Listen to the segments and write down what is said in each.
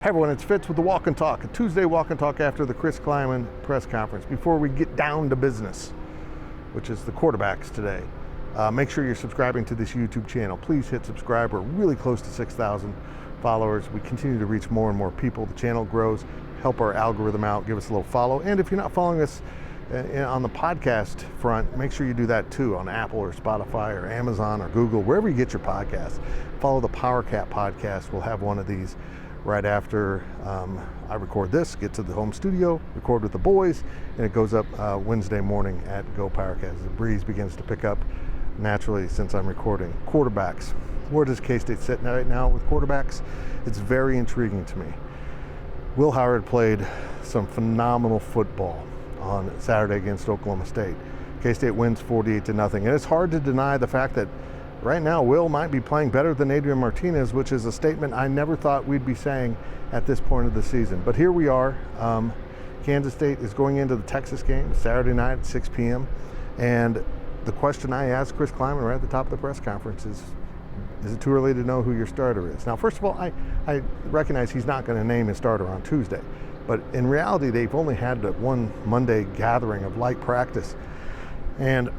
Hey everyone, it's Fitz with the Walk and Talk, a Tuesday Walk and Talk after the Chris Kleiman press conference. Before we get down to business, which is the quarterbacks today, make sure you're subscribing to this YouTube channel. Please hit subscribe. We're really close to 6,000 followers. We continue to reach more and more people. The channel grows. Help our algorithm out. Give us a little follow. And if you're not following us on the podcast front, make sure you do that too on Apple or Spotify or Amazon or Google, wherever you get your podcasts. Follow the PowerCat podcast. We'll have one of these right after I record this, get to the home studio, record with the boys, and it goes up Wednesday morning at GoPowercat as the breeze begins to pick up naturally since I'm recording. Quarterbacks. Where does K-State sit right now with quarterbacks? It's very intriguing to me. Will Howard played some phenomenal football on Saturday against Oklahoma State. K-State wins 48-0, and it's hard to deny the fact that right now, Will might be playing better than Adrian Martinez, which is a statement I never thought we'd be saying at this point of the season. But here we are. Kansas State is going into the Texas game Saturday night at 6 p.m. And the question I asked Chris Kleiman right at the top of the press conference is it too early to know who your starter is? Now, first of all, I recognize he's not going to name his starter on Tuesday. But in reality, they've only had one Monday gathering of light practice. And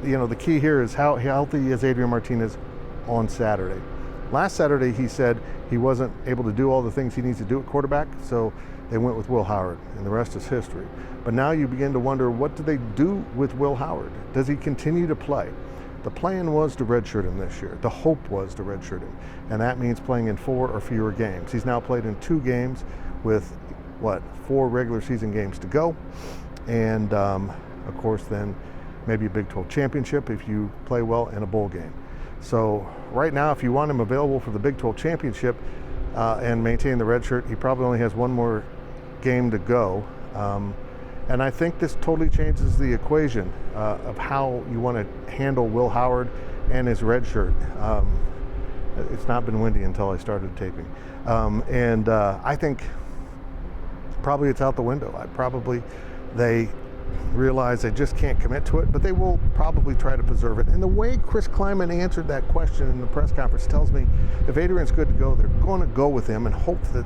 the key here is how healthy is Adrian Martinez on Saturday. Last Saturday, he said he wasn't able to do all the things he needs to do at quarterback, so they went with Will Howard, and the rest is history. But now you begin to wonder, what do they do with Will Howard? Does he continue to play? The plan was to redshirt him this year. The hope was to redshirt him, and that means playing in 4 or fewer games. He's now played in 2 games with, 4 regular season games to go, and of course then maybe a Big 12 championship if you play well in a bowl game. So right now, if you want him available for the Big 12 championship and maintain the red shirt, he probably only has 1 more game to go. And I think this totally changes the equation of how you want to handle Will Howard and his red shirt. It's not been windy until I started taping. I think probably it's out the window. They realize they just can't commit to it, but they will probably try to preserve it. And the way Chris Kleiman answered that question in the press conference tells me if Adrian's good to go, they're going to go with him and hope that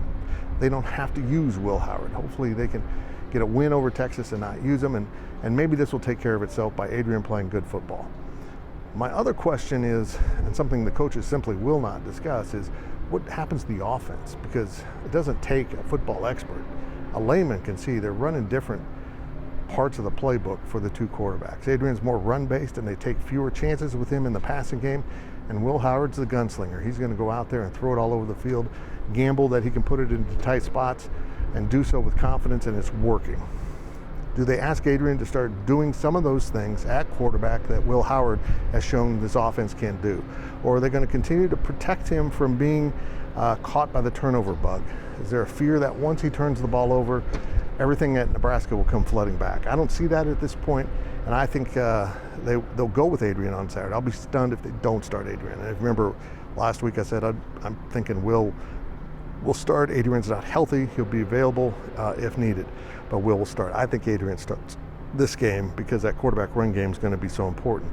they don't have to use Will Howard. Hopefully they can get a win over Texas and not use him, and maybe this will take care of itself by Adrian playing good football. My other question is, and something the coaches simply will not discuss, is what happens to the offense, because it doesn't take a football expert. A layman can see they're running different parts of the playbook for the 2 quarterbacks. Adrian's more run-based, and they take fewer chances with him in the passing game, and Will Howard's the gunslinger. He's going to go out there and throw it all over the field, gamble that he can put it into tight spots, and do so with confidence, and it's working. Do they ask Adrian to start doing some of those things at quarterback that Will Howard has shown this offense can do? Or are they going to continue to protect him from being caught by the turnover bug? Is there a fear that once he turns the ball over, everything at Nebraska will come flooding back? I don't see that at this point, and I think they'll go with Adrian on Saturday. I'll be stunned if they don't start Adrian. And I remember last week I said I'm thinking Will start. Adrian's not healthy. He'll be available if needed, but Will start. I think Adrian starts this game because that quarterback run game is going to be so important.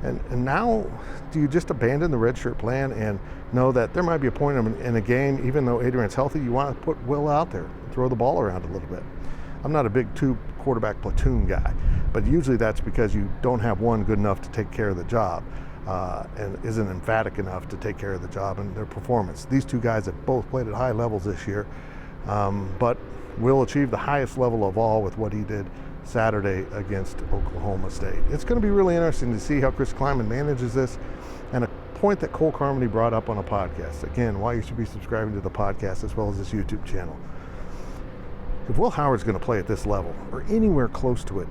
And now, do you just abandon the redshirt plan and know that there might be a point in a game, even though Adrian's healthy, you want to put Will out there, throw the ball around a little bit? I'm not a big 2 quarterback platoon guy, but usually that's because you don't have one good enough to take care of the job and isn't emphatic enough to take care of the job and their performance. These 2 guys have both played at high levels this year, but Will achieve the highest level of all with what he did Saturday against Oklahoma State. It's going to be really interesting to see how Chris Kleiman manages this, and a point that Cole Carmody brought up on a podcast. Again, why you should be subscribing to the podcast as well as this YouTube channel. If Will Howard's going to play at this level or anywhere close to it,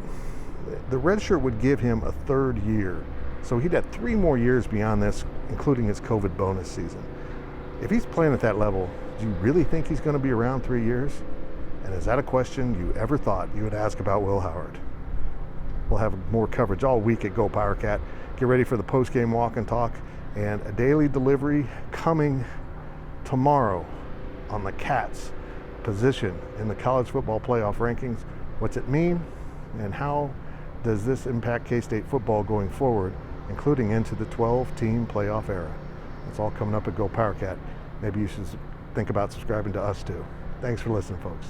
the red shirt would give him a 3rd year. So he'd have 3 more years beyond this, including his COVID bonus season. If he's playing at that level, do you really think he's going to be around 3 years? And is that a question you ever thought you would ask about Will Howard? We'll have more coverage all week at GoPowercat. Get ready for the post-game walk and talk, and a daily delivery coming tomorrow on the Cats' position in the college football playoff rankings. What's it mean, and how does this impact K-State football going forward, including into the 12-team playoff era? It's all coming up at GoPowercat. Maybe you should think about subscribing to us too. Thanks for listening, folks.